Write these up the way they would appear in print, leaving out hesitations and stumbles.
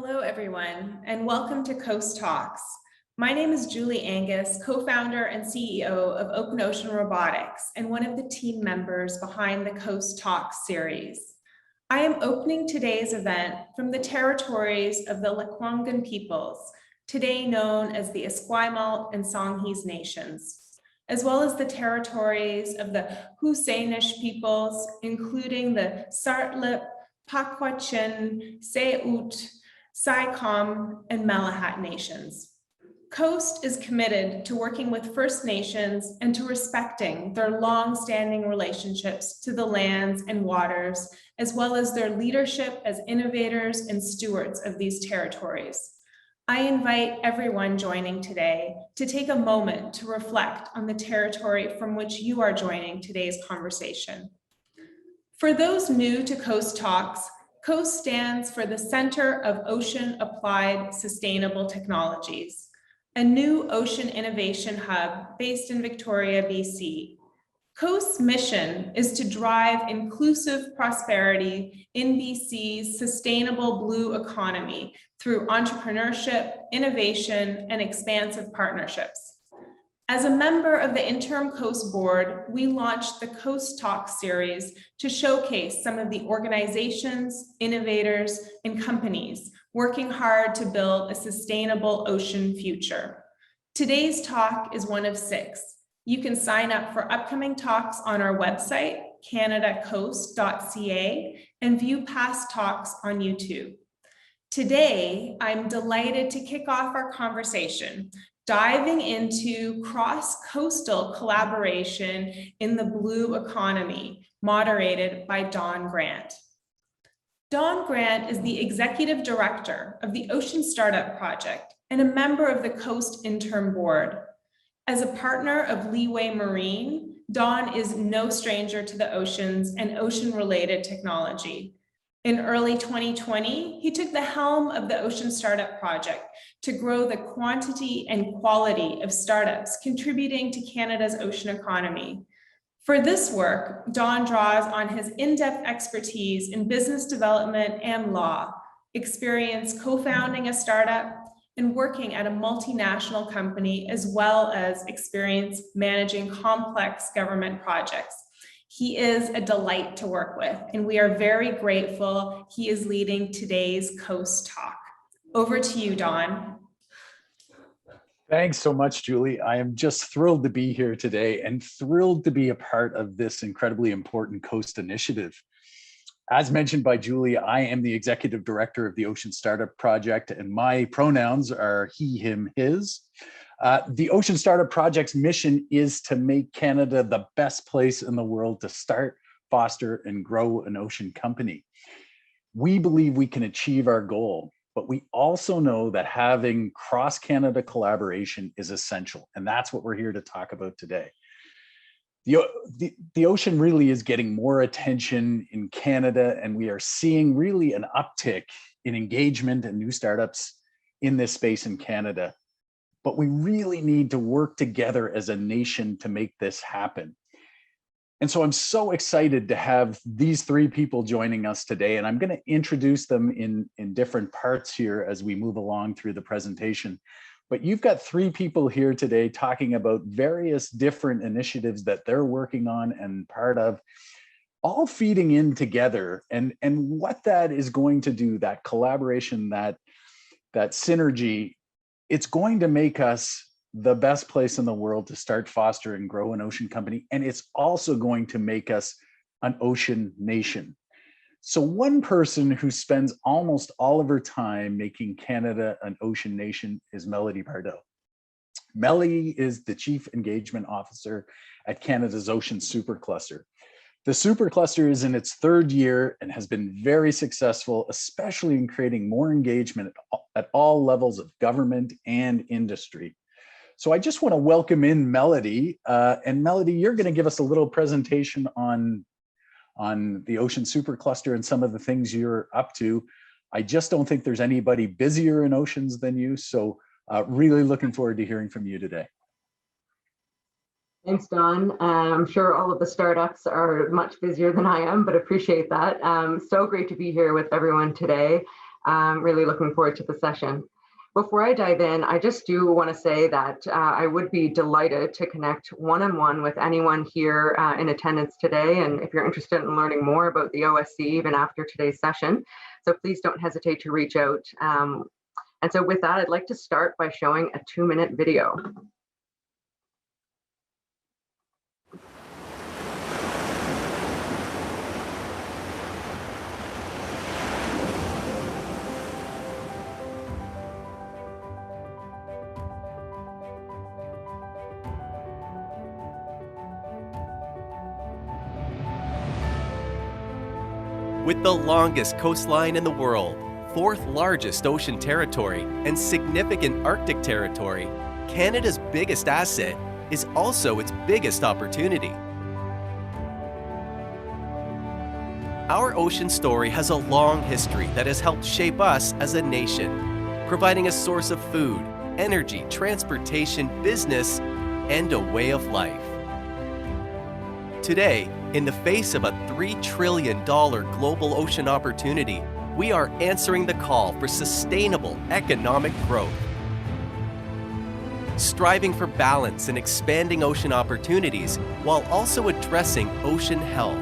Hello, everyone, and welcome to Coast Talks. My name is Julie Angus, co-founder and CEO of Open Ocean Robotics and one of the team members behind the Coast Talks series. I am opening today's event from the territories of the Lekwungen peoples, today known as the Esquimalt and Songhees nations, as well as the territories of the Husainish peoples, including the Sartlip, Pakwachin, Sayut, Saikom, and Malahat nations. Coast is committed to working with First Nations and to respecting their long-standing relationships to the lands and waters, as well as their leadership as innovators and stewards of these territories. I invite everyone joining today to take a moment to reflect on the territory from which you are joining today's conversation. For those new to Coast Talks, COAST stands for the Center of Ocean Applied Sustainable Technologies, a new ocean innovation hub based in Victoria, BC. COAST's mission is to drive inclusive prosperity in BC's sustainable blue economy through entrepreneurship, innovation, and expansive partnerships. As a member of the Interim Coast Board, we launched the Coast Talks series to showcase some of the organizations, innovators, and companies working hard to build a sustainable ocean future. Today's talk is one of 6. You can sign up for upcoming talks on our website, canadacoast.ca, and view past talks on YouTube. Today, I'm delighted to kick off our conversation diving into cross-coastal collaboration in the blue economy, moderated by Dawn Grant. Dawn Grant is the Executive Director of the Ocean Startup Project and a member of the Coast Interim Board. As a partner of Leeway Marine, Dawn is no stranger to the oceans and ocean-related technology. In early 2020, he took the helm of the Ocean Startup Project to grow the quantity and quality of startups contributing to Canada's ocean economy. For this work, Dawn draws on his in-depth expertise in business development and law, experience co-founding a startup, and working at a multinational company, as well as experience managing complex government projects. He is a delight to work with, and we are very grateful he is leading today's Coast Talk. Over to you, Dawn. Thanks so much, Julie. I am just thrilled to be here today and thrilled to be a part of this incredibly important Coast initiative. As mentioned by Julie, I am the Executive Director of the Ocean Startup Project, and my pronouns are he, him, his. The Ocean Startup Project's mission is to make Canada the best place in the world to start, foster, and grow an ocean company. We believe we can achieve our goal, but we also know that having cross-Canada collaboration is essential, and that's what we're here to talk about today. The ocean really is getting more attention in Canada, and we are seeing really an uptick in engagement and new startups in this space in Canada. But we really need to work together as a nation to make this happen. And so I'm so excited to have these 3 people joining us today, and I'm going to introduce them in different parts here as we move along through the presentation. But you've got 3 people here today talking about various different initiatives that they're working on and part of, all feeding in together. And what that is going to do, that collaboration, that synergy, it's going to make us the best place in the world to start, foster, and grow an ocean company. And it's also going to make us an ocean nation. So one person who spends almost all of her time making Canada an ocean nation is Melody Pardoe. Melody is the Chief Engagement Officer at Canada's Ocean Supercluster. The Supercluster is in its 3rd year and has been very successful, especially in creating more engagement at all levels of government and industry. So I just want to welcome in Melody. And Melody, you're going to give us a little presentation on the Ocean Supercluster and some of the things you're up to. I just don't think there's anybody busier in oceans than you. So really looking forward to hearing from you today. Thanks, Dawn. I'm sure all of the startups are much busier than I am, but appreciate that. So great to be here with everyone today. Really looking forward to the session. Before I dive in, I just do want to say that I would be delighted to connect one-on-one with anyone here in attendance today. And if you're interested in learning more about the OSC, even after today's session, so please don't hesitate to reach out. And so with that, I'd like to start by showing a 2-minute video. With the longest coastline in the world, 4th largest ocean territory, and significant Arctic territory, Canada's biggest asset is also its biggest opportunity. Our ocean story has a long history that has helped shape us as a nation, providing a source of food, energy, transportation, business, and a way of life. Today, in the face of a $3 trillion global ocean opportunity, we are answering the call for sustainable economic growth. Striving for balance and expanding ocean opportunities while also addressing ocean health.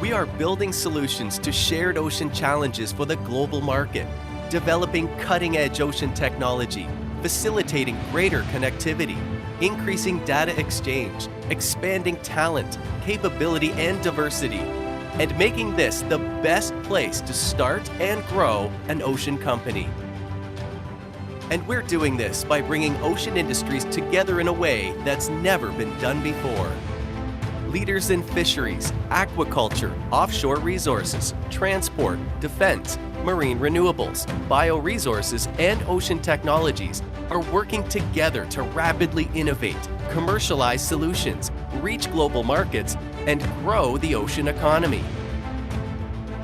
We are building solutions to shared ocean challenges for the global market, developing cutting-edge ocean technology, facilitating greater connectivity, increasing data exchange, expanding talent, capability, and diversity, and making this the best place to start and grow an ocean company. And we're doing this by bringing ocean industries together in a way that's never been done before. Leaders in fisheries, aquaculture, offshore resources, transport, defense, marine renewables, bioresources, and ocean technologies are working together to rapidly innovate, commercialize solutions, reach global markets, and grow the ocean economy.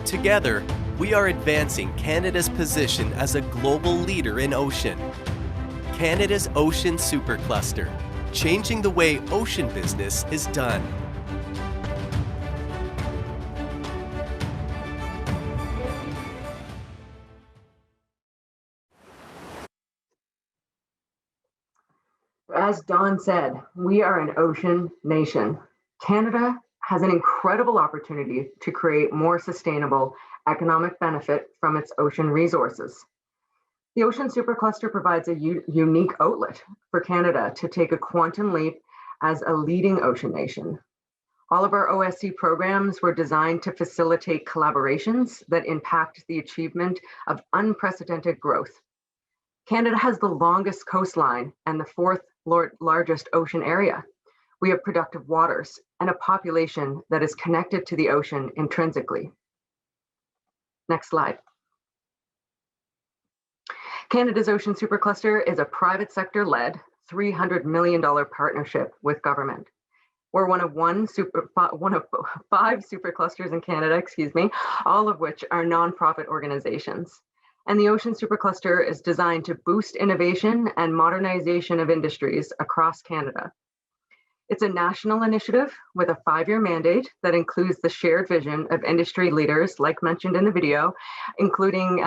Together, we are advancing Canada's position as a global leader in ocean. Canada's Ocean Supercluster, changing the way ocean business is done. As Don said, we are an ocean nation. Canada has an incredible opportunity to create more sustainable economic benefit from its ocean resources. The Ocean Supercluster provides a unique outlet for Canada to take a quantum leap as a leading ocean nation. All of our OSC programs were designed to facilitate collaborations that impact the achievement of unprecedented growth. Canada has the longest coastline and the 4th largest ocean area. We have productive waters and a population that is connected to the ocean intrinsically. Next slide. Canada's Ocean Supercluster is a private sector-led $300 million partnership with government. We're one of 5 superclusters in Canada, all of which are nonprofit organizations. And the Ocean Supercluster is designed to boost innovation and modernization of industries across Canada. It's a national initiative with a 5-year mandate that includes the shared vision of industry leaders, like mentioned in the video, including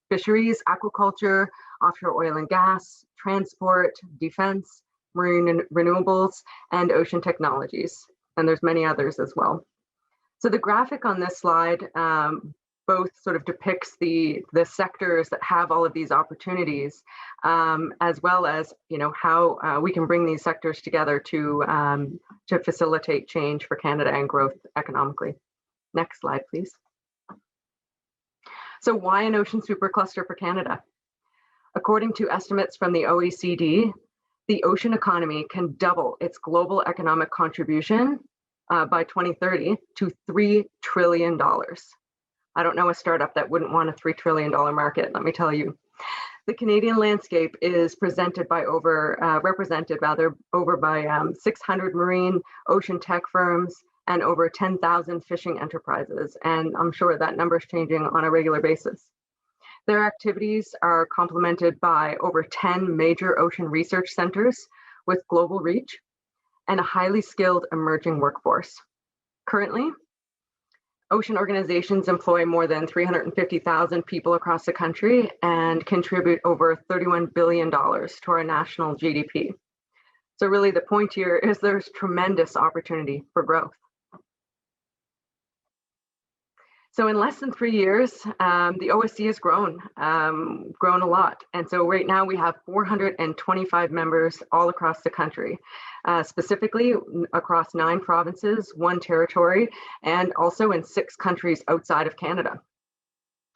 fisheries, aquaculture, offshore oil and gas, transport, defense, marine renewables, and ocean technologies. And there's many others as well. So the graphic on this slide both sort of depicts the sectors that have all of these opportunities, as well as how we can bring these sectors together to facilitate change for Canada and growth economically. Next slide, please. So why an ocean supercluster for Canada? According to estimates from the OECD, the ocean economy can double its global economic contribution by 2030 to $3 trillion. I don't know a startup that wouldn't want a $3 trillion market, let me tell you. The Canadian landscape is represented by over 600 marine ocean tech firms and over 10,000 fishing enterprises. And I'm sure that number is changing on a regular basis. Their activities are complemented by over 10 major ocean research centers with global reach and a highly skilled emerging workforce. Currently, Ocean organizations employ more than 350,000 people across the country and contribute over $31 billion to our national GDP. So really the point here is there's tremendous opportunity for growth. So in less than 3 years, the OSC has grown a lot. And so right now we have 425 members all across the country, specifically across 9 provinces, 1 territory, and also in 6 countries outside of Canada.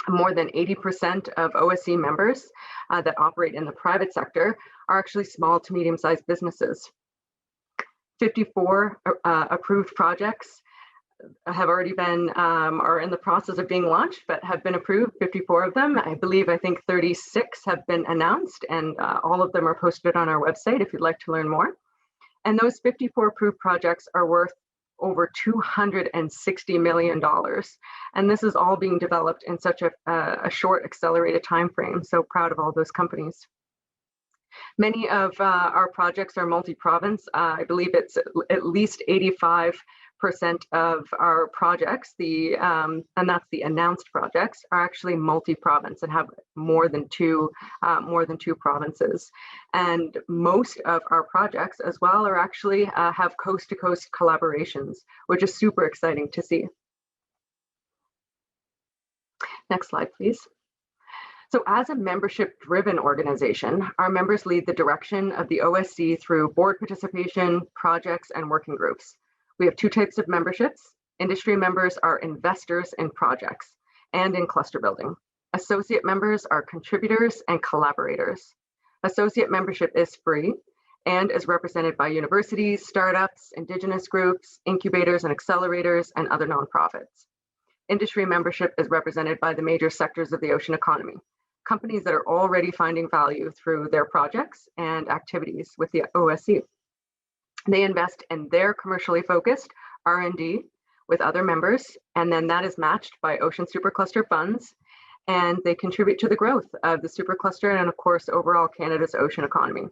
More than 80% of OSC members that operate in the private sector are actually small to medium-sized businesses. 54 approved projects have already been are in the process of being launched, but have been approved, 54 of them. I think 36 have been announced, and all of them are posted on our website if you'd like to learn more. And those 54 approved projects are worth over $260 million. And this is all being developed in such a short, accelerated time frame. So proud of all those companies. Many of our projects are multi-province. I believe it's at least 85% of our projects, and that's the announced projects, are actually multi-province and have more than two provinces. And most of our projects as well are actually have coast-to-coast collaborations, which is super exciting to see. Next slide, please. So as a membership-driven organization, our members lead the direction of the OSC through board participation, projects, and working groups. We have 2 types of memberships. Industry members are investors in projects and in cluster building. Associate members are contributors and collaborators. Associate membership is free and is represented by universities, startups, Indigenous groups, incubators and accelerators, and other nonprofits. Industry membership is represented by the major sectors of the ocean economy, companies that are already finding value through their projects and activities with the OSC. They invest in their commercially focused R&D with other members, and then that is matched by Ocean Supercluster funds, and they contribute to the growth of the supercluster and, of course, overall Canada's ocean economy.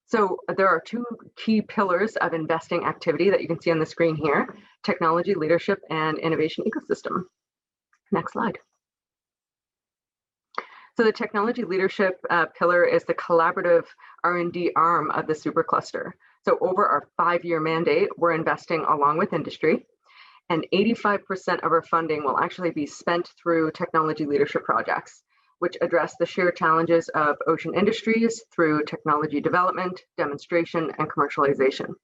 So there are 2 key pillars of investing activity that you can see on the screen here: technology leadership and innovation ecosystem. Next slide. So the technology leadership pillar is the collaborative R&D arm of the supercluster. So over our 5-year mandate, we're investing along with industry, and 85% of our funding will actually be spent through technology leadership projects, which address the shared challenges of ocean industries through technology development, demonstration, and commercialization.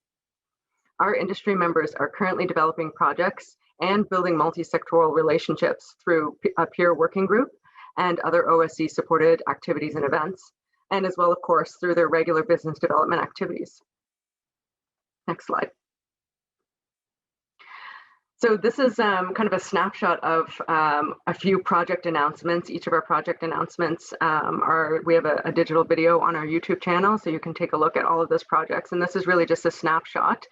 Our industry members are currently developing projects and building multi-sectoral relationships through a peer working group and other OSC supported activities and events, and as well, of course, through their regular business development activities. Next slide. So this is kind of a snapshot of a few project announcements. Each of our project announcements we have a digital video on our YouTube channel, so you can take a look at all of those projects. And this is really just a snapshot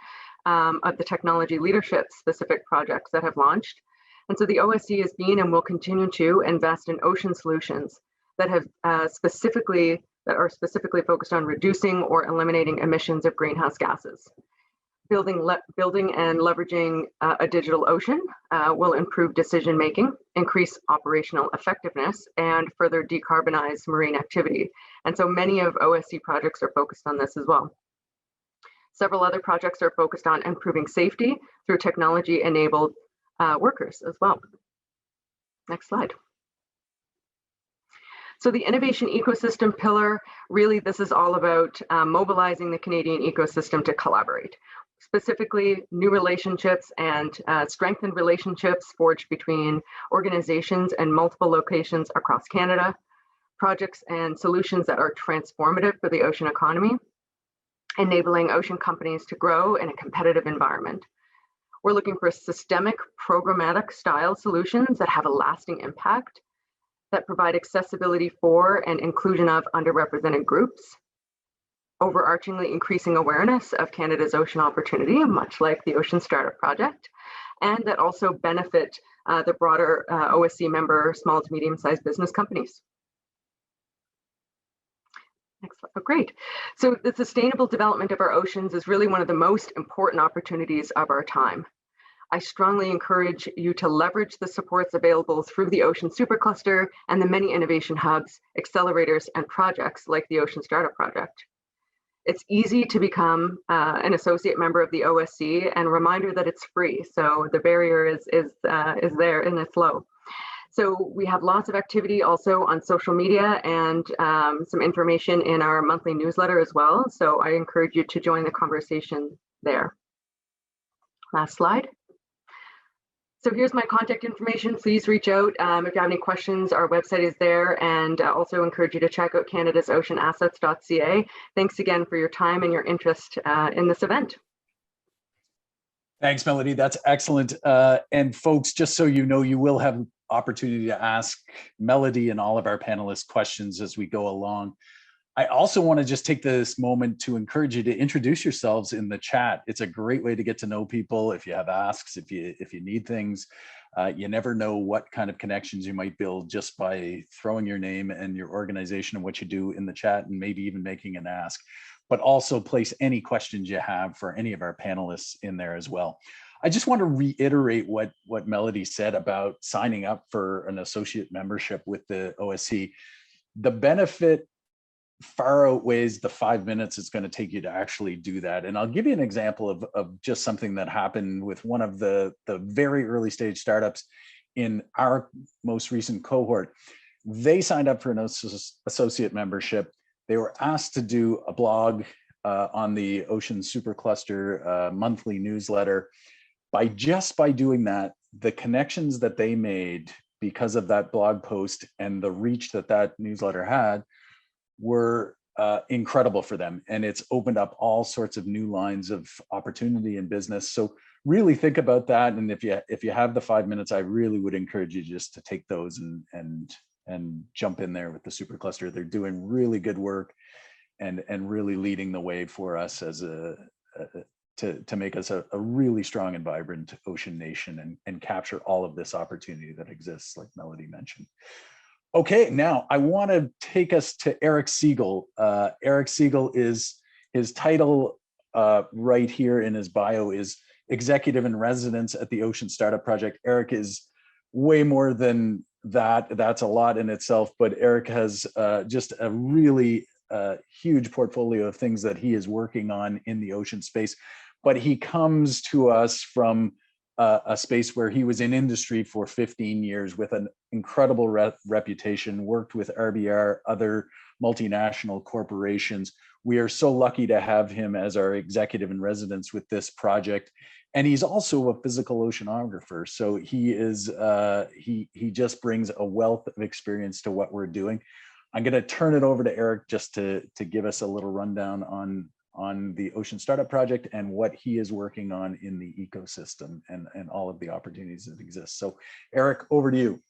of the technology leadership specific projects that have launched. And so the OSC has been and will continue to invest in ocean solutions that are specifically focused on reducing or eliminating emissions of greenhouse gases. Building and leveraging a digital ocean will improve decision making, increase operational effectiveness, and further decarbonize marine activity. And so many of OSC projects are focused on this as well. Several other projects are focused on improving safety through technology-enabled workers as well. Next slide. So the innovation ecosystem pillar, really this is all about mobilizing the Canadian ecosystem to collaborate. Specifically, new relationships and strengthened relationships forged between organizations and multiple locations across Canada, projects and solutions that are transformative for the ocean economy, enabling ocean companies to grow in a competitive environment. We're looking for systemic, programmatic style solutions that have a lasting impact, that provide accessibility for and inclusion of underrepresented groups, overarchingly increasing awareness of Canada's ocean opportunity, much like the Ocean Startup Project, and that also benefit the broader OSC member small to medium-sized business companies. Next slide. Oh, great. So the sustainable development of our oceans is really one of the most important opportunities of our time. I strongly encourage you to leverage the supports available through the Ocean Supercluster and the many innovation hubs, accelerators, and projects like the Ocean Startup Project. It's easy to become an associate member of the OSC, and a reminder that it's free. So the barrier is there and it's low. So we have lots of activity also on social media and some information in our monthly newsletter as well. So I encourage you to join the conversation there. Last slide. So here's my contact information. Please reach out if you have any questions. Our website is there, and also encourage you to check out canadasoceanassets.ca. Thanks again for your time and your interest in this event. Thanks, Melody. That's excellent. And folks, just so you know, you will have opportunity to ask Melody and all of our panelists questions as we go along. I also want to just take this moment to encourage you to introduce yourselves in the chat. It's a great way to get to know people. If you have asks, if you need things, you never know what kind of connections you might build just by throwing your name and your organization and what you do in the chat, and maybe even making an ask. But also place any questions you have for any of our panelists in there as well. I just want to reiterate what Melody said about signing up for an associate membership with the OSC. The benefit far outweighs the 5 minutes it's going to take you to actually do that. And I'll give you an example of just something that happened with one of the very early stage startups in our most recent cohort. They signed up for an associate membership. They were asked to do a blog on the Ocean Supercluster monthly newsletter. By doing that, the connections that they made because of that blog post and the reach that newsletter had were incredible for them. And it's opened up all sorts of new lines of opportunity in business. So really think about that. And if you have the 5 minutes, I really would encourage you just to take those and jump in there with the Supercluster. They're doing really good work and really leading the way for us as to make us a really strong and vibrant ocean nation and capture all of this opportunity that exists, like Melody mentioned. Okay, now I want to take us to Eric Siegel. Eric Siegel is, his title right here in his bio is Executive in Residence at the Ocean Startup Project. Eric is way more than that. That's a lot in itself, but Eric has just a really huge portfolio of things that he is working on in the ocean space. But he comes to us from a space where he was in industry for 15 years with an incredible reputation, worked with RBR, other multinational corporations. We are so lucky to have him as our executive in residence with this project. And he's also a physical oceanographer. So he is, he just brings a wealth of experience to what we're doing. I'm going to turn it over to Eric just to give us a little rundown on the Ocean Startup Project and what he is working on in the ecosystem and all of the opportunities that exist. So Eric, over to you.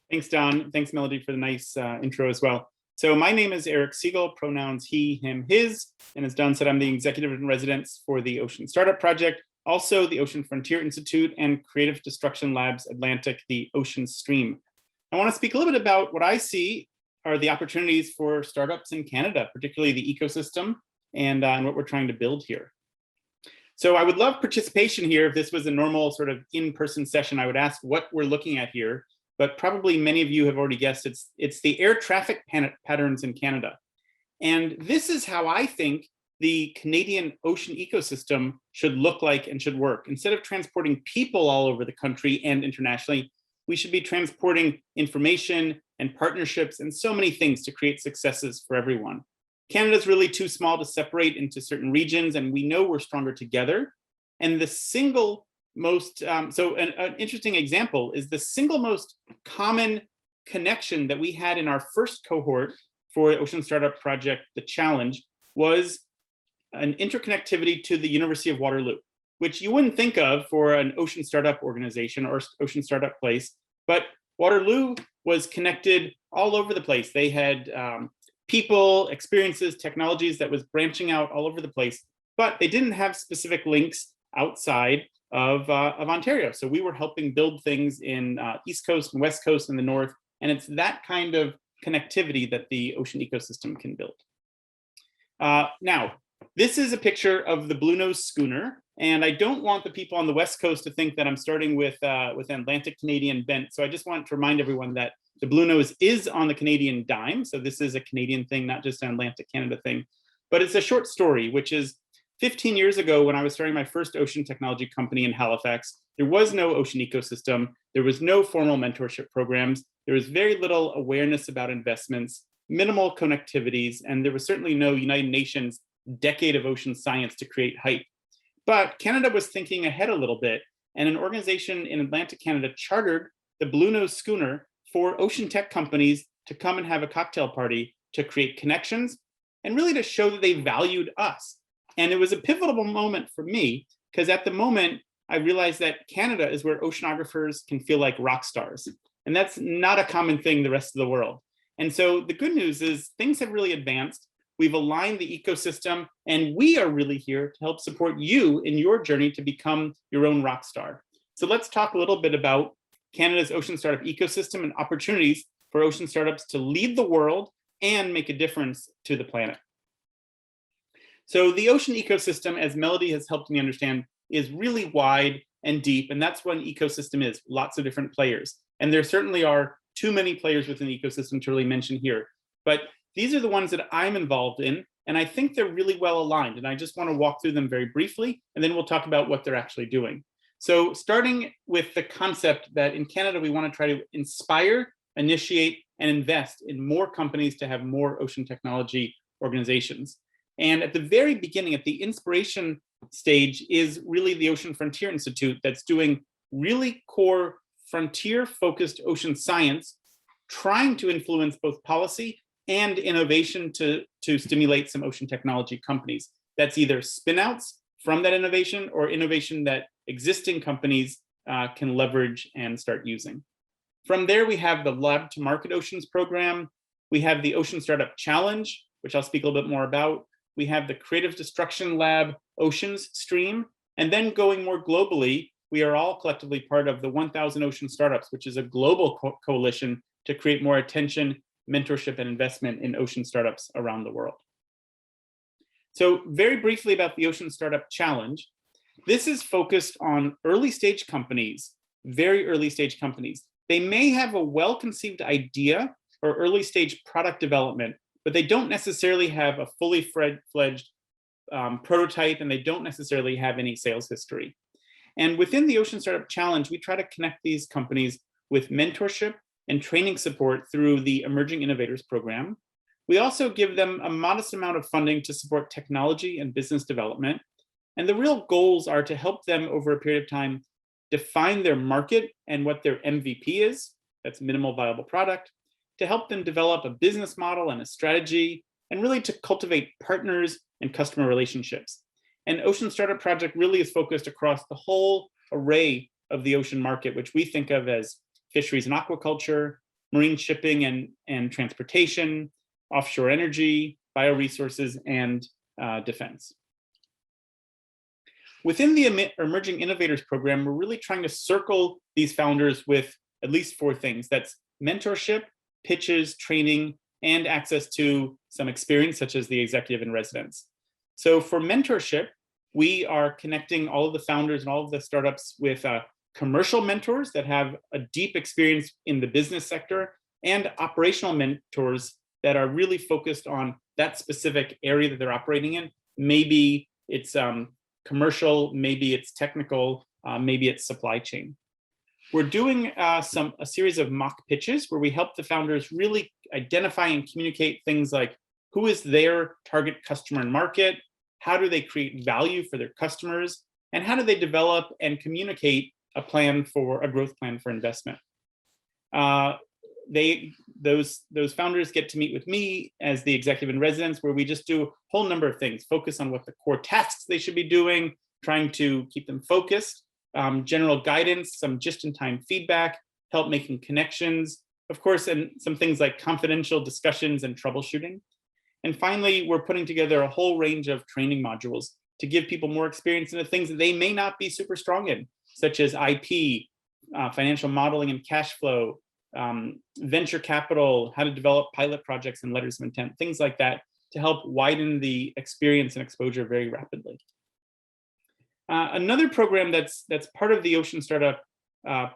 Thanks, Don. Thanks, Melody, for the nice intro as well. So my name is Eric Siegel, pronouns he, him, his. And as Don said, I'm the executive in residence for the Ocean Startup Project, also the Ocean Frontier Institute and Creative Destruction Labs Atlantic, the Ocean Stream. I want to speak a little bit about what I see are the opportunities for startups in Canada, particularly the ecosystem, and what we're trying to build here. So I would love participation here. If this was a normal sort of in-person session, I would ask what we're looking at here, but probably many of you have already guessed it's the air traffic patterns in Canada. And this is how I think the Canadian ocean ecosystem should look like and should work. Instead of transporting people all over the country and internationally, we should be transporting information and partnerships and so many things to create successes for everyone. Canada's really too small to separate into certain regions, and we know we're stronger together. And the single most, so an interesting example is the single most common connection that we had in our first cohort for the Ocean Startup Project, the challenge, was an interconnectivity to the University of Waterloo, which you wouldn't think of for an ocean startup organization or ocean startup place, but Waterloo was connected all over the place. They had people, experiences, technologies that was branching out all over the place, but they didn't have specific links outside of Ontario. So we were helping build things in East Coast and West Coast and the North, and it's that kind of connectivity that the ocean ecosystem can build. Now, this is a picture of the Blue Nose schooner. And I don't want the people on the West Coast to think that I'm starting with Atlantic Canadian bent. So I just want to remind everyone that the Blue Nose is on the Canadian dime. So this is a Canadian thing, not just an Atlantic Canada thing. But it's a short story, which is 15 years ago when I was starting my first ocean technology company in Halifax, there was no ocean ecosystem. There was no formal mentorship programs. There was very little awareness about investments, minimal connectivities, and there was certainly no United Nations decade of ocean science to create hype. But Canada was thinking ahead a little bit, and an organization in Atlantic Canada chartered the Blue Nose schooner for ocean tech companies to come and have a cocktail party to create connections and really to show that they valued us. And it was a pivotal moment for me because at the moment, I realized that Canada is where oceanographers can feel like rock stars. And that's not a common thing the rest of the world. And so the good news is things have really advanced. We've aligned the ecosystem, and we are really here to help support you in your journey to become your own rock star. So let's talk a little bit about Canada's ocean startup ecosystem and opportunities for ocean startups to lead the world and make a difference to the planet. So the ocean ecosystem, as Melody has helped me understand, is really wide and deep, and that's what an ecosystem is, lots of different players. And there certainly are too many players within the ecosystem to really mention here. But these are the ones that I'm involved in, and I think they're really well aligned. And I just want to walk through them very briefly, and then we'll talk about what they're actually doing. So starting with the concept that in Canada, we want to try to inspire, initiate, and invest in more companies to have more ocean technology organizations. And at the very beginning, at the inspiration stage, is really the Ocean Frontier Institute that's doing really core frontier-focused ocean science, trying to influence both policy and innovation to stimulate some ocean technology companies. That's either spin-outs from that innovation or innovation that existing companies can leverage and start using. From there, we have the Lab to Market Oceans program. We have the Ocean Startup Challenge, which I'll speak a little bit more about. We have the Creative Destruction Lab Oceans stream. And then going more globally, we are all collectively part of the 1,000 Ocean Startups, which is a global coalition to create more attention, mentorship, and investment in ocean startups around the world. So very briefly about the Ocean Startup Challenge. This is focused on early stage companies, very early stage companies. They may have a well-conceived idea or early stage product development, but they don't necessarily have a fully fledged prototype, and they don't necessarily have any sales history. And within the Ocean Startup Challenge, we try to connect these companies with mentorship and training support through the Emerging Innovators Program. We also give them a modest amount of funding to support technology and business development. And the real goals are to help them over a period of time define their market and what their MVP is, that's minimal viable product, to help them develop a business model and a strategy, and really to cultivate partners and customer relationships. And Ocean Startup Project really is focused across the whole array of the ocean market, which we think of as fisheries and aquaculture, marine shipping and transportation, offshore energy, bioresources, and defense. Within the Emerging Innovators Program, we're really trying to circle these founders with at least 4 things. That's mentorship, pitches, training, and access to some experience, such as the executive in residence. So for mentorship, we are connecting all of the founders and all of the startups with commercial mentors that have a deep experience in the business sector, and operational mentors that are really focused on that specific area that they're operating in. Maybe it's commercial, maybe it's technical, maybe it's supply chain. We're doing a series of mock pitches where we help the founders really identify and communicate things like who is their target customer and market, how do they create value for their customers, and how do they develop and communicate a growth plan for investment. Those founders get to meet with me as the executive in residence, where we just do a whole number of things, focus on what the core tasks they should be doing, trying to keep them focused, general guidance, some just-in-time feedback, help making connections, of course, and some things like confidential discussions and troubleshooting. And finally, we're putting together a whole range of training modules to give people more experience in the things that they may not be super strong in, such as IP, financial modeling and cash flow, venture capital, how to develop pilot projects and letters of intent, things like that, to help widen the experience and exposure very rapidly. Another program that's part of the Ocean Startup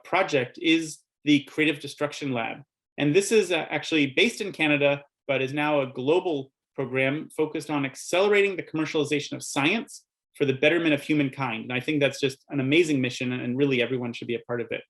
project is the Creative Destruction Lab. And this is actually based in Canada, but is now a global program focused on accelerating the commercialization of science for the betterment of humankind. And I think that's just an amazing mission, and really everyone should be a part of it.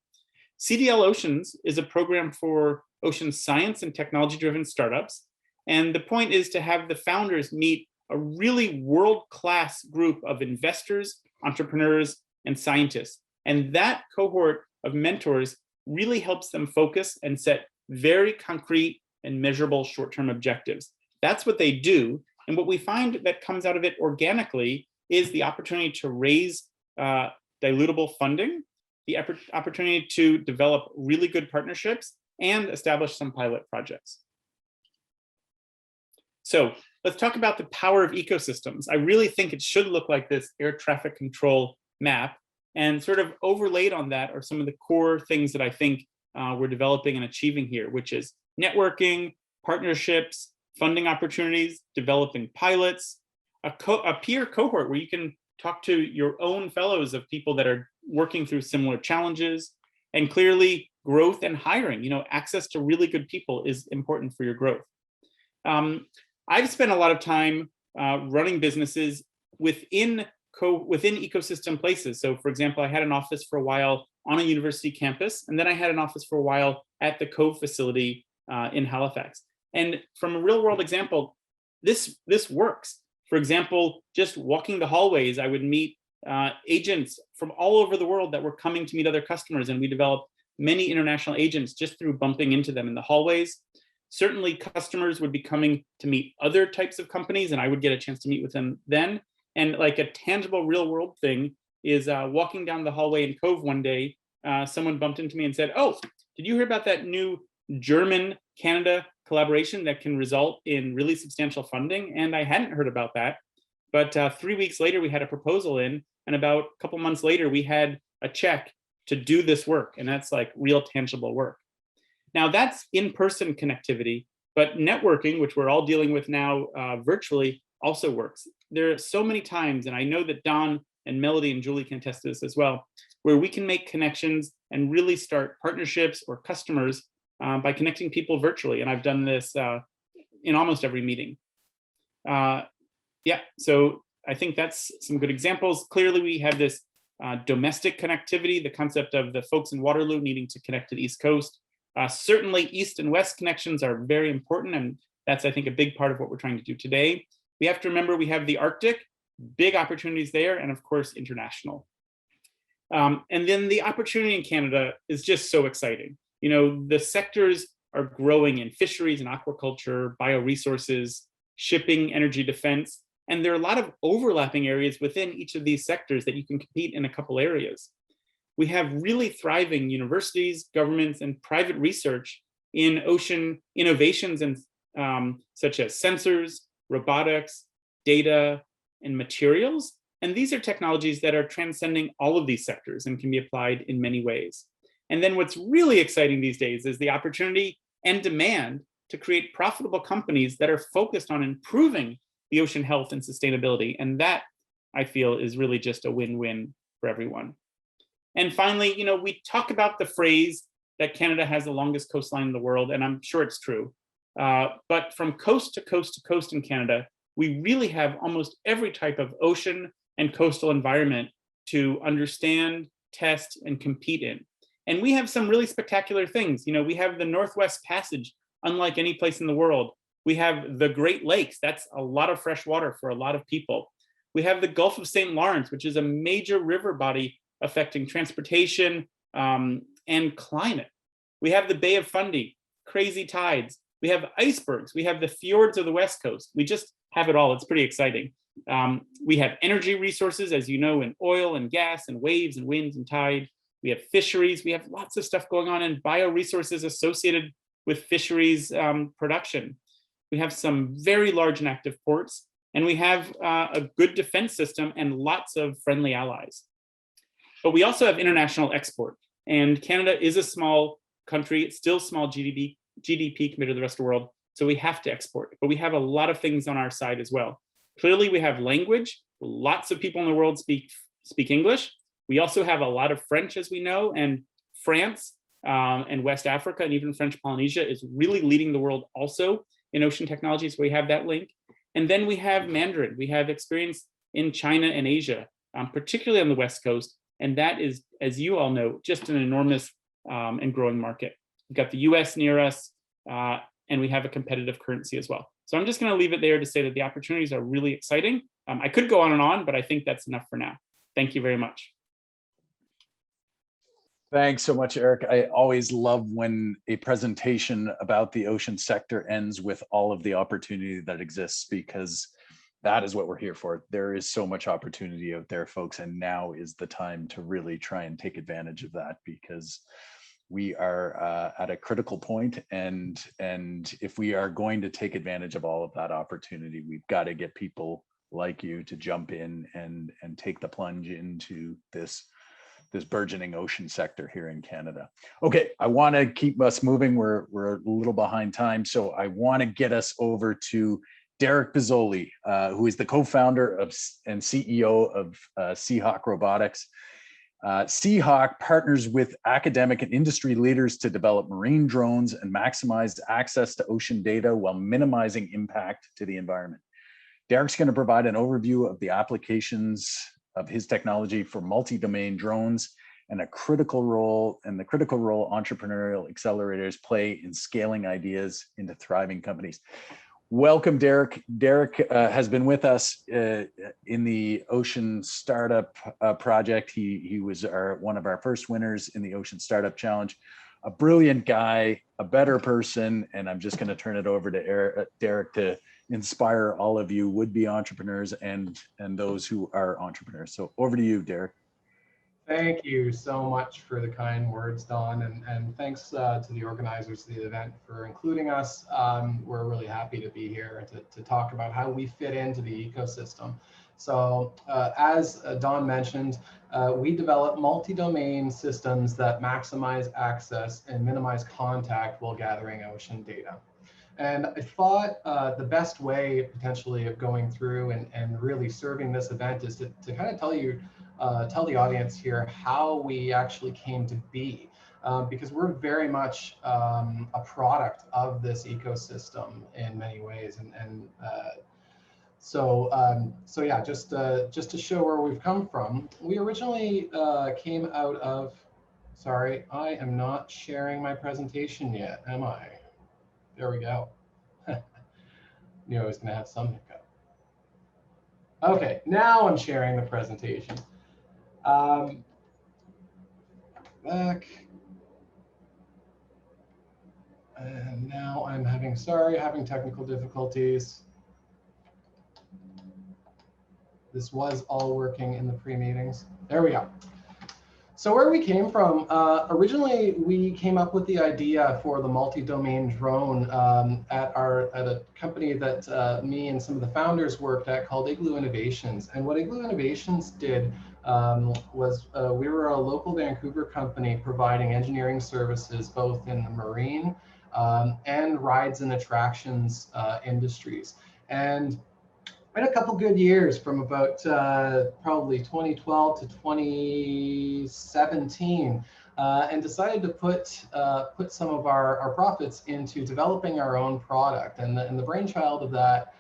CDL Oceans is a program for ocean science and technology-driven startups. And the point is to have the founders meet a really world-class group of investors, entrepreneurs, and scientists. And that cohort of mentors really helps them focus and set very concrete and measurable short-term objectives. That's what they do. And what we find that comes out of it organically is the opportunity to raise dilutable funding, the opportunity to develop really good partnerships, and establish some pilot projects. So let's talk about the power of ecosystems. I really think it should look like this air traffic control map, and sort of overlaid on that are some of the core things that I think we're developing and achieving here, which is networking, partnerships, funding opportunities, developing pilots, a peer cohort where you can talk to your own fellows of people that are working through similar challenges, and clearly growth and hiring. Access to really good people is important for your growth. I've spent a lot of time running businesses within ecosystem places. So for example, I had an office for a while on a university campus, and then I had an office for a while at the Cove facility in Halifax. And from a real world example, this works. For example, just walking the hallways, I would meet agents from all over the world that were coming to meet other customers, and we developed many international agents just through bumping into them in the hallways. Certainly customers would be coming to meet other types of companies, and I would get a chance to meet with them then. And like a tangible real world thing is walking down the hallway in Cove one day, someone bumped into me and said, "Oh, did you hear about that new German-Canada collaboration that can result in really substantial funding?" And I hadn't heard about that. But 3 weeks later, we had a proposal in, and about a couple months later, we had a check to do this work. And that's like real tangible work. Now that's in-person connectivity, but networking, which we're all dealing with now virtually, also works. There are so many times, and I know that Don and Melody and Julie can attest to this as well, where we can make connections and really start partnerships or customers by connecting people virtually. And I've done this in almost every meeting. Yeah, so I think that's some good examples. Clearly, we have this domestic connectivity, the concept of the folks in Waterloo needing to connect to the East Coast. Certainly, East and West connections are very important, and that's, I think, a big part of what we're trying to do today. We have to remember we have the Arctic, big opportunities there, and of course, international. And then the opportunity in Canada is just so exciting. The sectors are growing in fisheries and aquaculture, bioresources, shipping, energy, defense, and there are a lot of overlapping areas within each of these sectors that you can compete in a couple areas. We have really thriving universities, governments, and private research in ocean innovations and such as sensors, robotics, data, and materials. And these are technologies that are transcending all of these sectors and can be applied in many ways. And then what's really exciting these days is the opportunity and demand to create profitable companies that are focused on improving the ocean health and sustainability. And that, I feel, is really just a win-win for everyone. And finally, we talk about the phrase that Canada has the longest coastline in the world, and I'm sure it's true. But from coast to coast to coast in Canada, we really have almost every type of ocean and coastal environment to understand, test, and compete in. And we have some really spectacular things. We have the Northwest Passage, unlike any place in the world. We have the Great Lakes. That's a lot of fresh water for a lot of people. We have the Gulf of St. Lawrence, which is a major river body affecting transportation and climate. We have the Bay of Fundy, crazy tides. We have icebergs. We have the fjords of the West Coast. We just have it all. It's pretty exciting. We have energy resources, as you know, in oil and gas and waves and winds and tide. We have fisheries. We have lots of stuff going on in bioresources associated with fisheries production. We have some very large and active ports, and we have a good defense system and lots of friendly allies. But we also have international export, and Canada is a small country. It's still small GDP compared to the rest of the world, so we have to export. But we have a lot of things on our side as well. Clearly, we have language. Lots of people in the world speak speak English. We also have a lot of French, as we know, and France and West Africa and even French Polynesia is really leading the world also in ocean technologies. We have that link. And then we have Mandarin. We have experience in China and Asia, particularly on the West Coast. And that is, as you all know, just an enormous and growing market. We've got the US near us, and we have a competitive currency as well. So I'm just going to leave it there to say that the opportunities are really exciting. I could go on, but I think that's enough for now. Thank you very much. Thanks so much, Eric. I always love when a presentation about the ocean sector ends with all of the opportunity that exists, because that is what we're here for. There is so much opportunity out there, folks, and now is the time to really try and take advantage of that, because we are at a critical point, and if we are going to take advantage of all of that opportunity, we've got to get people like you to jump in and take the plunge into this burgeoning ocean sector here in Canada. Okay, I want to keep us moving. We're a little behind time, so I want to get us over to Derek Pizzoli, who is the co-founder and CEO of Seahawk Robotics. Seahawk partners with academic and industry leaders to develop marine drones and maximize access to ocean data while minimizing impact to the environment. Derek's going to provide an overview of the applications of his technology for multi-domain drones and the critical role entrepreneurial accelerators play in scaling ideas into thriving companies. Welcome, Derek. Derek has been with us in the Ocean Startup Project. He was one of our first winners in the Ocean Startup Challenge. A brilliant guy, a better person, and I'm just going to turn it over to Derek to inspire all of you would-be entrepreneurs and those who are entrepreneurs. So over to you, Derek. Thank you so much for the kind words, Don, and thanks to the organizers of the event for including us. We're really happy to be here to talk about how we fit into the ecosystem. So as Don mentioned, we develop multi-domain systems that maximize access and minimize contact while gathering ocean data. And I thought the best way potentially of going through and really serving this event is to kind of tell the audience here how we actually came to be, because we're very much a product of this ecosystem in many ways. So yeah, just to show where we've come from, we originally came out of, sorry, I am not sharing my presentation yet, am I? There we go. Knew I was going to have some hiccup. Okay, now I'm sharing the presentation. Back. And now I'm having technical difficulties. This was all working in the pre-meetings. There we go. So where we came from, originally we came up with the idea for the multi-domain drone at a company that me and some of the founders worked at called Igloo Innovations. And what Igloo Innovations did was we were a local Vancouver company providing engineering services both in the marine and rides and attractions industries. And we had a couple good years from about probably 2012 to 2017, and decided to put some of our profits into developing our own product. And the brainchild of that,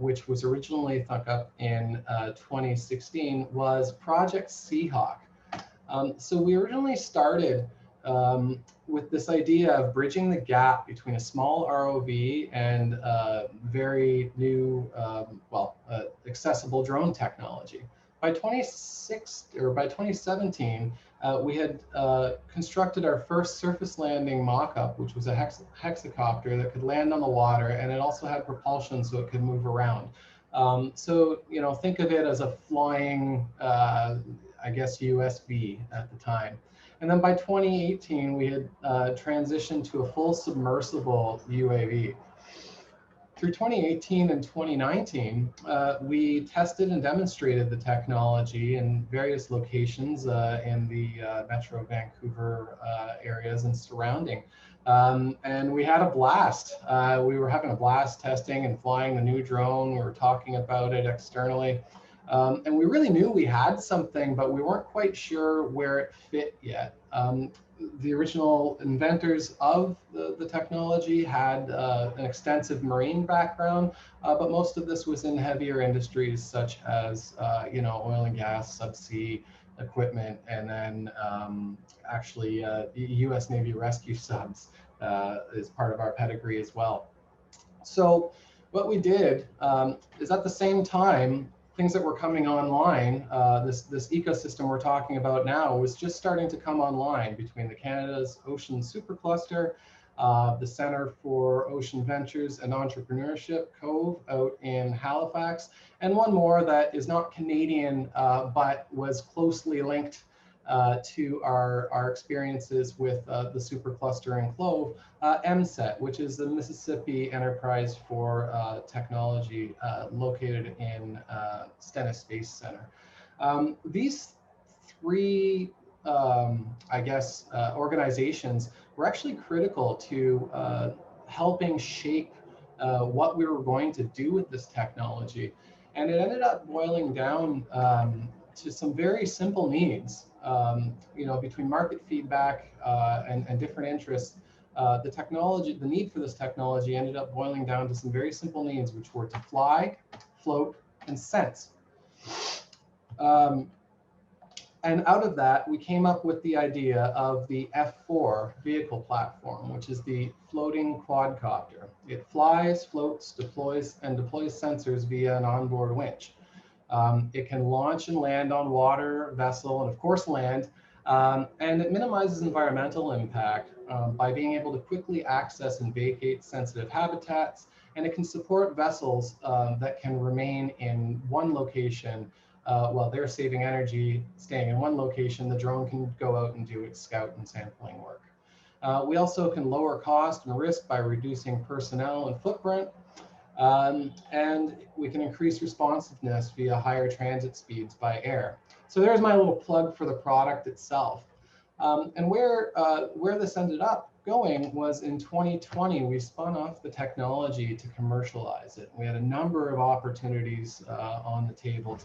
which was originally thunk up in 2016, was Project Seahawk. So we originally started with this idea of bridging the gap between a small ROV and very new, accessible drone technology. By 2017, we had constructed our first surface landing mock-up, which was a hexacopter that could land on the water, and it also had propulsion so it could move around. So, think of it as a flying, I guess, USV at the time. And then by 2018, we had transitioned to a full submersible UAV. Through 2018 and 2019, we tested and demonstrated the technology in various locations in the Metro Vancouver areas and surrounding. And we had a blast. We were having a blast testing and flying the new drone. We were talking about it externally. And we really knew we had something, but we weren't quite sure where it fit yet. The original inventors of the technology had an extensive marine background, but most of this was in heavier industries such as oil and gas, subsea equipment, and then actually U.S. Navy rescue subs is part of our pedigree as well. So what we did is at the same time, things that were coming online, this ecosystem we're talking about now was just starting to come online between the Canada's Ocean Supercluster, the Centre for Ocean Ventures and Entrepreneurship, COVE, out in Halifax, and one more that is not Canadian, but was closely linked to our experiences with the supercluster in Clove, MSET, which is the Mississippi Enterprise for Technology, located in Stennis Space Center. These three, organizations were actually critical to helping shape what we were going to do with this technology. And it ended up boiling down to some very simple needs. Between market feedback and different interests, the need for this technology ended up boiling down to some very simple needs, which were to fly, float, and sense. And out of that, we came up with the idea of the F4 vehicle platform, which is the floating quadcopter. It flies, floats, deploys sensors via an onboard winch. It can launch and land on water, vessel, and of course land, and it minimizes environmental impact by being able to quickly access and vacate sensitive habitats, and it can support vessels that can remain in one location while they're saving energy, staying in one location. The drone can go out and do its scout and sampling work. We also can lower cost and risk by reducing personnel and footprint. And we can increase responsiveness via higher transit speeds by air. So there's my little plug for the product itself. And where this ended up going was in 2020, we spun off the technology to commercialize it. We had a number of opportunities on the table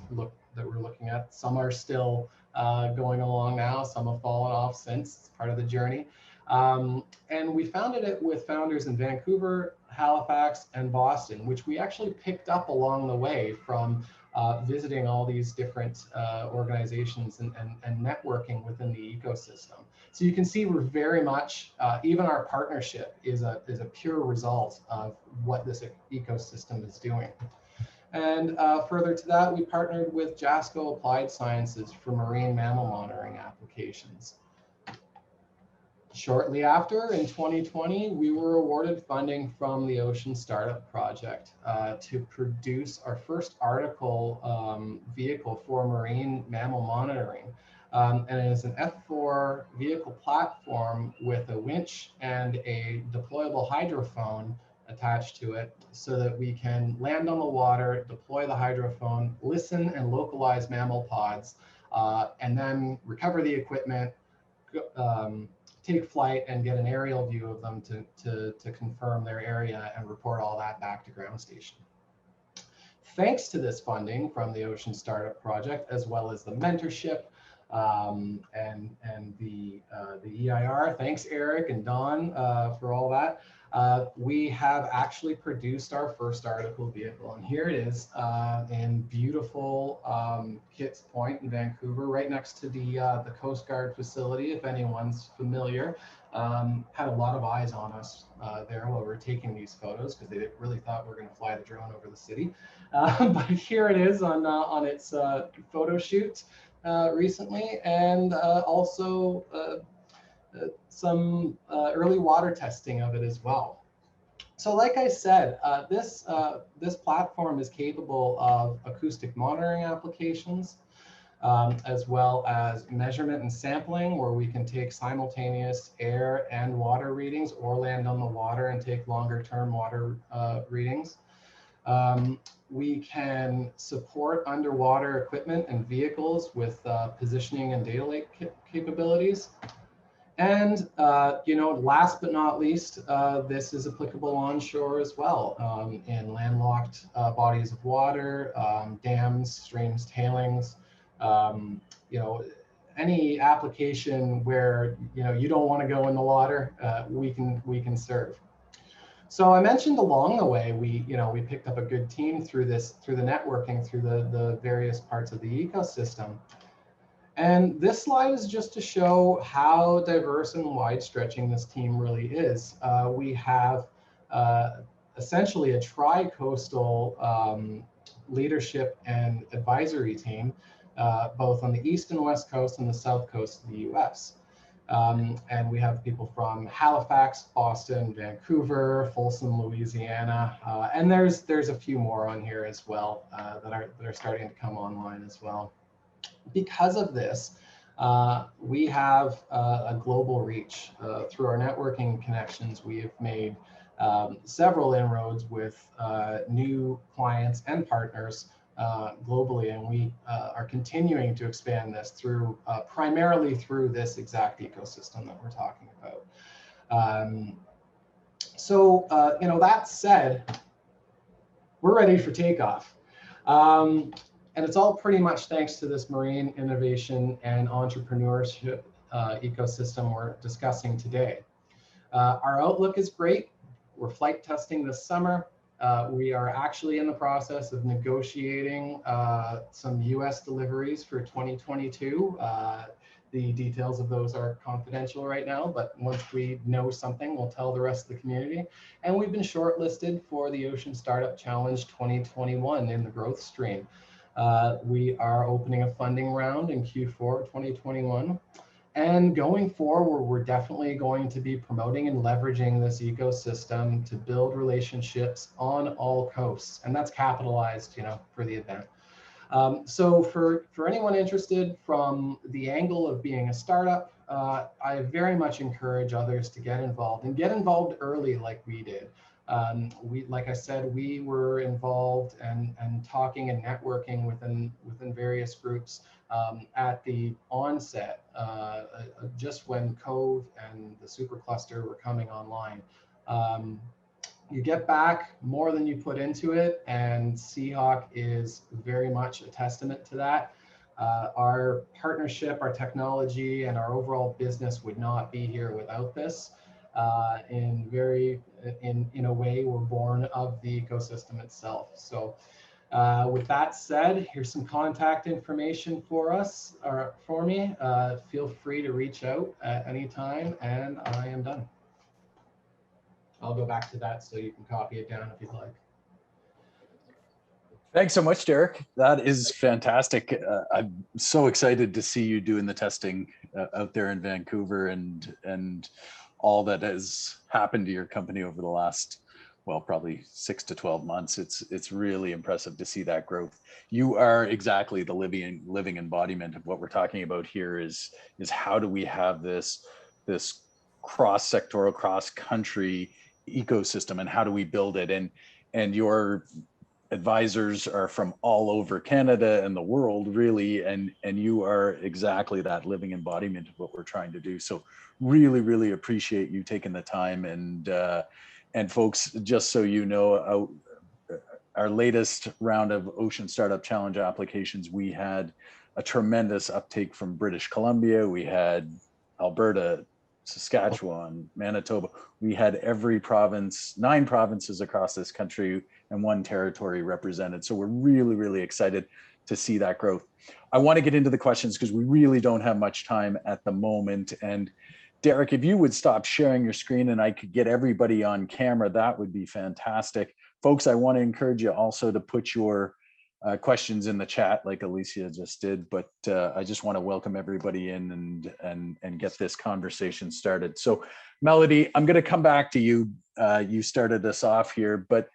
that we're looking at. Some are still going along now, some have fallen off since, it's part of the journey. And we founded it with founders in Vancouver, Halifax, and Boston, which we actually picked up along the way from visiting all these different organizations and networking within the ecosystem. So you can see we're very much, even our partnership is a pure result of what this ecosystem is doing. And further to that, we partnered with JASCO Applied Sciences for marine mammal monitoring applications. Shortly after, in 2020, we were awarded funding from the Ocean Startup Project to produce our first article vehicle for marine mammal monitoring. And it is an F4 vehicle platform with a winch and a deployable hydrophone attached to it so that we can land on the water, deploy the hydrophone, listen and localize mammal pods, and then recover the equipment, take flight and get an aerial view of them to confirm their area and report all that back to ground station. Thanks to this funding from the Ocean Startup Project, as well as the mentorship and the EIR, thanks Eric and Don for all that. We have actually produced our first article vehicle, and here it is in beautiful Kits Point in Vancouver, right next to the Coast Guard facility, if anyone's familiar. Had a lot of eyes on us there while we were taking these photos because they really thought we were going to fly the drone over the city. But here it is on its photo shoot recently, and also some early water testing of it as well. So like I said, this platform is capable of acoustic monitoring applications, as well as measurement and sampling, where we can take simultaneous air and water readings or land on the water and take longer term water readings. We can support underwater equipment and vehicles with positioning and data lake capabilities. And, last but not least, this is applicable onshore as well, in landlocked bodies of water, dams, streams, tailings, any application where, you don't want to go in the water, we can serve. So I mentioned along the way, we picked up a good team through the networking, through the various parts of the ecosystem. And this slide is just to show how diverse and wide stretching this team really is. We have essentially a tri-coastal leadership and advisory team, both on the East and West Coast and the South Coast of the US. And we have people from Halifax, Boston, Vancouver, Folsom, Louisiana, and there's a few more on here as well that are starting to come online as well. Because of this, we have a global reach. Through our networking connections, we have made several inroads with new clients and partners globally, and we are continuing to expand this through primarily through this exact ecosystem that we're talking about. That said, we're ready for takeoff. And it's all pretty much thanks to this marine innovation and entrepreneurship ecosystem we're discussing today. Our outlook is great. We're flight testing this summer. We are actually in the process of negotiating some US deliveries for 2022. The details of those are confidential right now, but once we know something, we'll tell the rest of the community. And we've been shortlisted for the Ocean Startup Challenge 2021 in the growth stream. We are opening a funding round in Q4 2021. And going forward, we're definitely going to be promoting and leveraging this ecosystem to build relationships on all coasts. And that's capitalized, for the event. So for anyone interested from the angle of being a startup, I very much encourage others to get involved and get involved early like we did. Like I said, we were involved and talking and networking within various groups at the onset, just when Cove and the supercluster were coming online. You get back more than you put into it, and Seahawk is very much a testament to that. Our partnership, our technology, and our overall business would not be here without this. In a way, we're born of the ecosystem itself. So with that said, here's some contact information for us, or for me. Feel free to reach out at any time, and I am done. I'll go back to that so you can copy it down if you'd like. Thanks so much, Derek. That is fantastic. I'm so excited to see you doing the testing out there in Vancouver and all that has happened to your company over the last, well, probably 6 to 12 months. It's really impressive to see that growth. You are exactly the living embodiment of what we're talking about here is how do we have this cross-sectoral, cross-country ecosystem, and how do we build it? And your advisors are from all over Canada and the world, really, and you are exactly that living embodiment of what we're trying to do. So really appreciate you taking the time. And folks, just so you know, our latest round of Ocean Startup Challenge applications, we had a tremendous uptake from British Columbia. We had Alberta, Saskatchewan, Manitoba. We had every province, 9 provinces across this country and 1 territory represented. So we're really excited to see that growth. I want to get into the questions because we really don't have much time at the moment. And Derek, if you would stop sharing your screen and I could get everybody on camera, that would be fantastic. Folks, I want to encourage you also to put your questions in the chat like Alicia just did, but I just want to welcome everybody in and get this conversation started. So Melody, I'm going to come back to you. You started us off here, but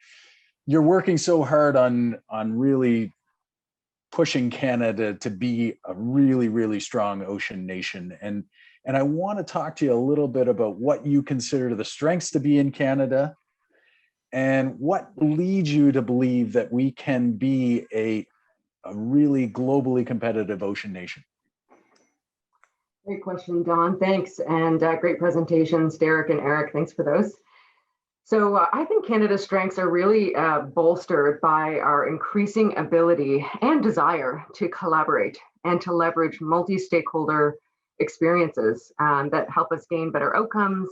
you're working so hard on really pushing Canada to be a really strong ocean nation. And I want to talk to you a little bit about what you consider the strengths to be in Canada and what leads you to believe that we can be a really globally competitive ocean nation. Great question, Don. Thanks. And great presentations, Derek and Eric. Thanks for those. So I think Canada's strengths are really bolstered by our increasing ability and desire to collaborate and to leverage multi-stakeholder experiences that help us gain better outcomes,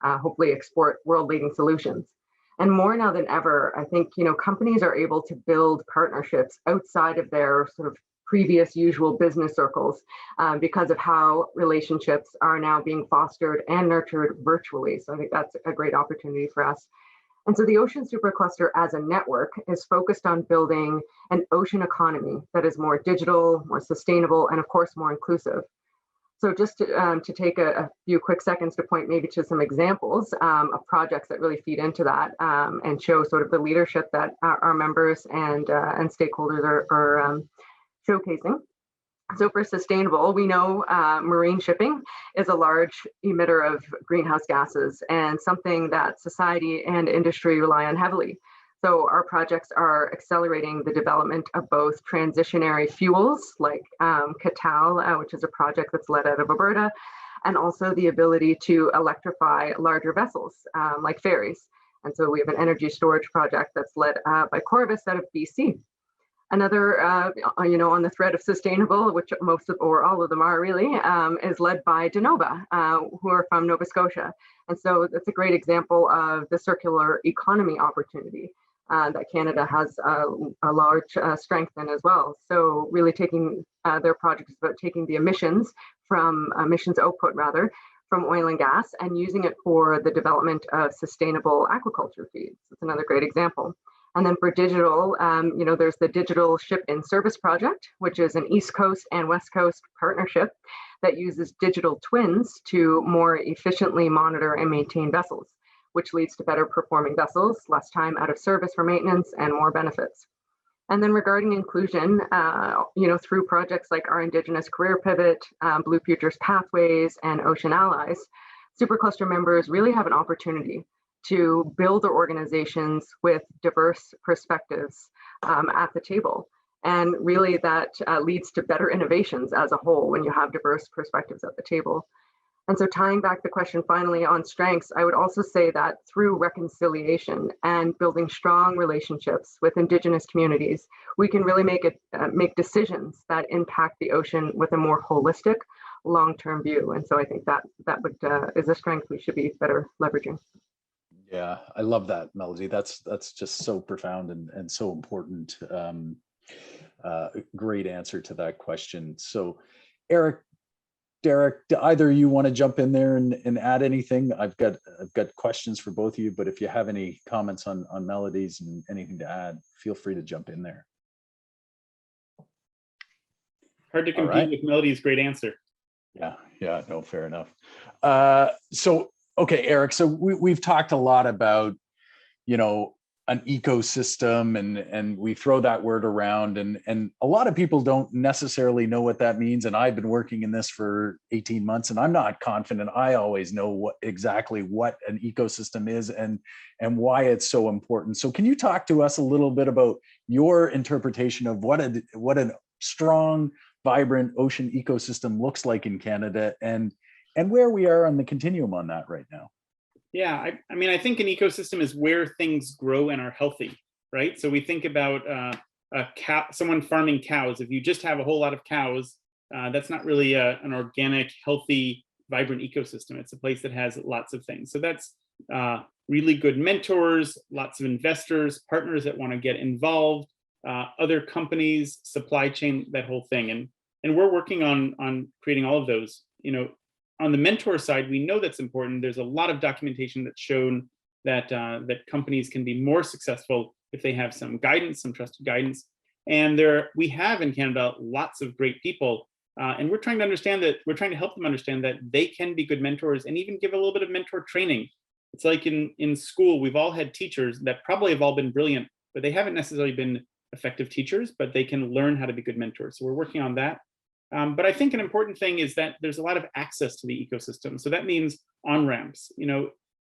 hopefully export world-leading solutions. And more now than ever, I think, companies are able to build partnerships outside of their sort of previous usual business circles because of how relationships are now being fostered and nurtured virtually. So I think that's a great opportunity for us. And so the Ocean Supercluster as a network is focused on building an ocean economy that is more digital, more sustainable, and of course, more inclusive. So just to take a few quick seconds to point maybe to some examples of projects that really feed into that and show sort of the leadership that our members and stakeholders are showcasing. So for sustainable, we know marine shipping is a large emitter of greenhouse gases and something that society and industry rely on heavily. So our projects are accelerating the development of both transitionary fuels like Catal, which is a project that's led out of Alberta, and also the ability to electrify larger vessels like ferries. And so we have an energy storage project that's led by Corvus out of BC. Another, on the thread of sustainable, which most of, or all of them are really, is led by Denova, who are from Nova Scotia. And so that's a great example of the circular economy opportunity that Canada has a large strength in as well. So really taking their project is about taking the emissions output from oil and gas and using it for the development of sustainable aquaculture feeds. It's another great example. And then for digital, there's the Digital Ship in Service project, which is an East Coast and West Coast partnership that uses digital twins to more efficiently monitor and maintain vessels, which leads to better performing vessels, less time out of service for maintenance, and more benefits. And then regarding inclusion, through projects like our Indigenous Career Pivot, Blue Futures Pathways, and Ocean Allies, Supercluster members really have an opportunity to build their organizations with diverse perspectives at the table. And really that leads to better innovations as a whole when you have diverse perspectives at the table. And so tying back the question finally on strengths, I would also say that through reconciliation and building strong relationships with Indigenous communities, we can really make decisions that impact the ocean with a more holistic, long-term view. And so I think that is a strength we should be better leveraging. Yeah, I love that, Melody. That's just so profound and so important. Great answer to that question. So, Eric, Derek, do either of you want to jump in there and add anything? I've got questions for both of you, but if you have any comments on Melody's and anything to add, feel free to jump in there. Hard to compete with Melody's great answer. Yeah, no, fair enough. Okay, Eric, so we've talked a lot about, an ecosystem and we throw that word around and a lot of people don't necessarily know what that means. And I've been working in this for 18 months and I'm not confident I always know exactly what an ecosystem is and why it's so important. So can you talk to us a little bit about your interpretation of what a strong, vibrant ocean ecosystem looks like in Canada and where we are on the continuum on that right now? Yeah, I think an ecosystem is where things grow and are healthy, right? So we think about someone farming cows. If you just have a whole lot of cows, that's not really an organic, healthy, vibrant ecosystem. It's a place that has lots of things. So that's really good mentors, lots of investors, partners that want to get involved, other companies, supply chain, that whole thing. And we're working on creating all of those. On the mentor side, we know that's important. There's a lot of documentation that's shown that companies can be more successful if they have some guidance, some trusted guidance. And we have in Canada lots of great people, and we're trying to understand that. We're trying to help them understand that they can be good mentors and even give a little bit of mentor training. It's like in school, we've all had teachers that probably have all been brilliant, but they haven't necessarily been effective teachers, but they can learn how to be good mentors. So we're working on that. But I think an important thing is that there's a lot of access to the ecosystem. So that means on-ramps.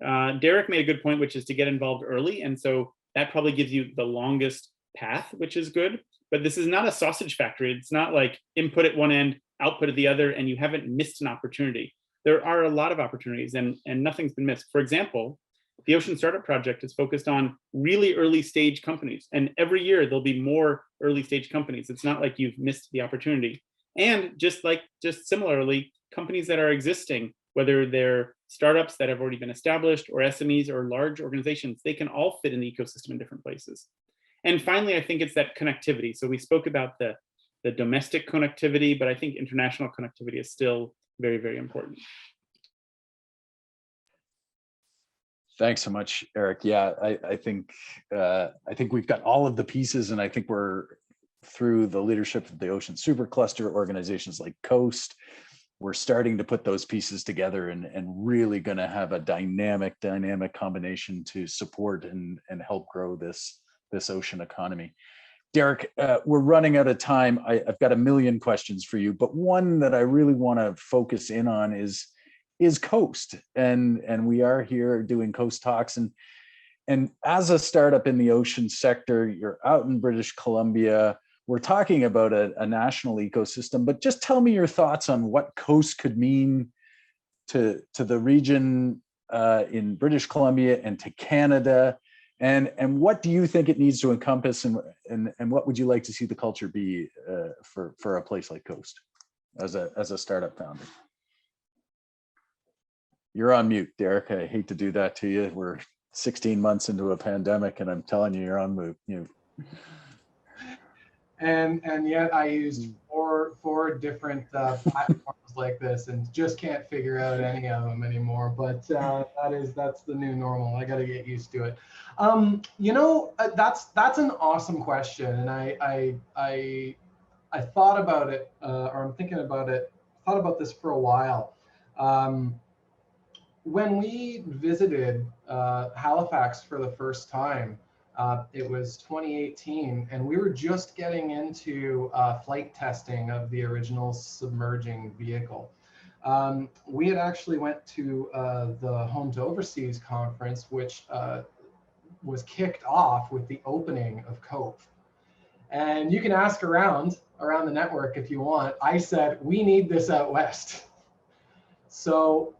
Derek made a good point, which is to get involved early. And so that probably gives you the longest path, which is good. But this is not a sausage factory. It's not like input at one end, output of the other, and you haven't missed an opportunity. There are a lot of opportunities, and nothing's been missed. For example, the Ocean Startup Project is focused on really early stage companies, and every year there'll be more early stage companies. It's not like you've missed the opportunity. And just similarly, companies that are existing, whether they're startups that have already been established or SMEs or large organizations, they can all fit in the ecosystem in different places. And finally, I think it's that connectivity. So we spoke about the domestic connectivity, but I think international connectivity is still very, very important. Thanks so much, Eric. Yeah, I think we've got all of the pieces, and I think we're through the leadership of the Ocean Supercluster organizations like Coast, we're starting to put those pieces together and really going to have a dynamic combination to support and help grow this ocean economy. Derek, we're running out of time. I've got a million questions for you, but one that I really want to focus in on is Coast, and we are here doing Coast Talks, and as a startup in the ocean sector, you're out in British Columbia. We're talking about a national ecosystem, but just tell me your thoughts on what Coast could mean to the region in British Columbia and to Canada, and what do you think it needs to encompass, and what would you like to see the culture be for a place like Coast as a startup founder? You're on mute, Derek. I hate to do that to you. We're 16 months into a pandemic, and I'm telling you, you're on mute. And yet I used four different platforms like this and just can't figure out any of them anymore. But that's the new normal. I got to get used to it. That's an awesome question, and I thought about it, or I'm thinking about it. Thought about this for a while. When we visited Halifax for the first time, it was 2018, and we were just getting into flight testing of the original submerging vehicle. We had actually went to the Home to Overseas conference, which was kicked off with the opening of Cove. And you can ask around the network if you want. I said, we need this out west. So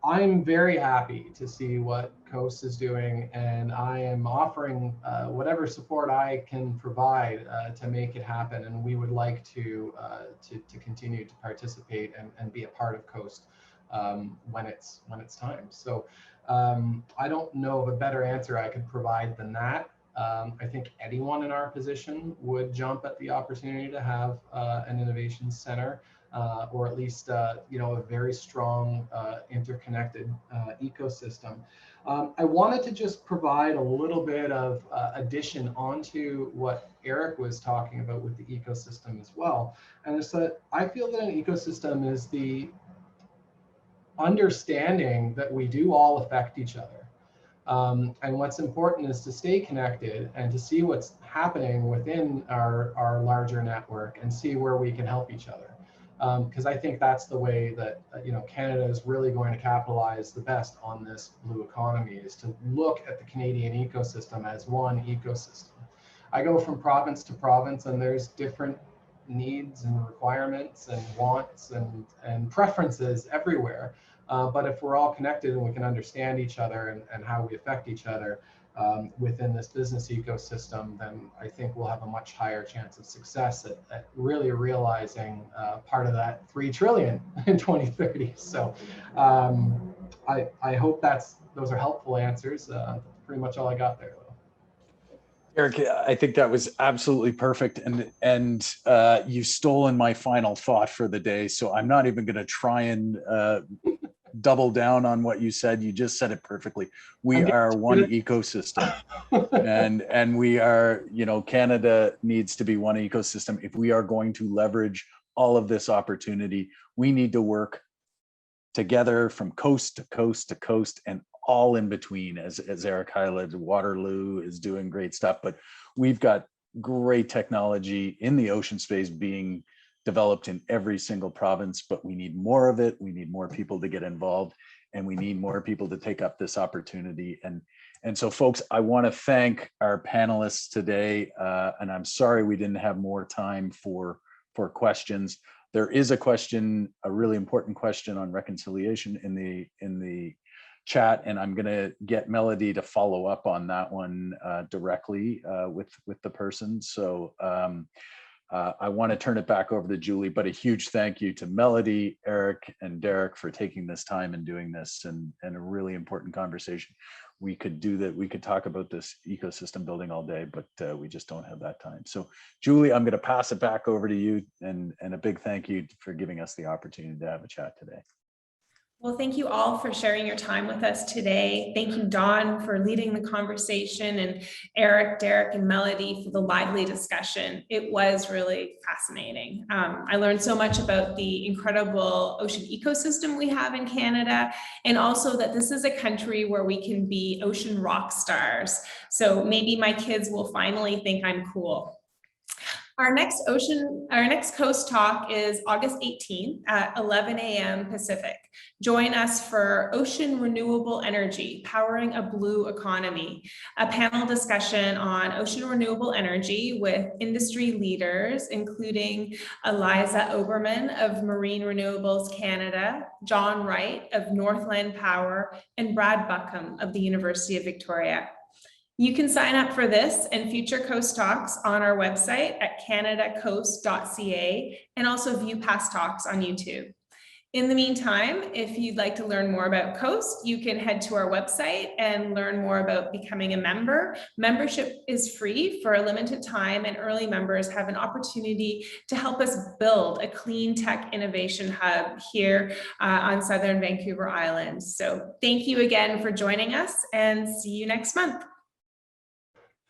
I'm very happy to see what Coast is doing, and I am offering whatever support I can provide to make it happen. And we would like to continue to participate and be a part of Coast when it's time. So I don't know of a better answer I could provide than that. I think anyone in our position would jump at the opportunity to have an innovation center. Or at least a very strong interconnected ecosystem. I wanted to just provide a little bit of addition onto what Eric was talking about with the ecosystem as well. And it's that I feel that an ecosystem is the understanding that we do all affect each other. And what's important is to stay connected and to see what's happening within our larger network and see where we can help each other. Because I think that's the way that Canada is really going to capitalize the best on this blue economy, is to look at the Canadian ecosystem as one ecosystem. I go from province to province, and there's different needs and requirements and wants and preferences everywhere. But if we're all connected and we can understand each other and how we affect each other within this business ecosystem, then I think we'll have a much higher chance of success at really realizing part of that 3 trillion in 2030. So I hope those are helpful answers. Pretty much all I got there, though. Eric, I think that was absolutely perfect, and you've stolen my final thought for the day. So I'm not even going to try and double down on what you said. You just said it perfectly. We are one ecosystem, and we are, Canada needs to be one ecosystem. If we are going to leverage all of this opportunity, we need to work together from coast to coast to coast and all in between. As Eric highlighted, Waterloo is doing great stuff, but we've got great technology in the ocean space being developed in every single province, but we need more of it. We need more people to get involved, and we need more people to take up this opportunity. And so, folks, I want to thank our panelists today, and I'm sorry we didn't have more time for questions, There is a question, a really important question on reconciliation in the chat, and I'm going to get Melody to follow up on that one directly with the person. So I want to turn it back over to Julie, but a huge thank you to Melody, Eric, and Derek for taking this time and doing this, and a really important conversation. We could do that. We could talk about this ecosystem building all day, but we just don't have that time. So Julie, I'm going to pass it back over to you, and a big thank you for giving us the opportunity to have a chat today. Well, thank you all for sharing your time with us today. Thank you, Dawn, for leading the conversation, and Eric, Derek, and Melody for the lively discussion. It was really fascinating. I learned so much about the incredible ocean ecosystem we have in Canada, and also that this is a country where we can be ocean rock stars. So maybe my kids will finally think I'm cool. Our next Coast Talk is August 18th at 11 a.m. Pacific. Join us for Ocean Renewable Energy, Powering a Blue Economy, a panel discussion on ocean renewable energy with industry leaders, including Eliza Oberman of Marine Renewables Canada, John Wright of Northland Power, and Brad Buckham of the University of Victoria. You can sign up for this and future Coast Talks on our website at canadacoast.ca, and also view past talks on YouTube. In the meantime, if you'd like to learn more about Coast, you can head to our website and learn more about becoming a member. Membership is free for a limited time, and early members have an opportunity to help us build a clean tech innovation hub here on Southern Vancouver Island. So thank you again for joining us, and see you next month.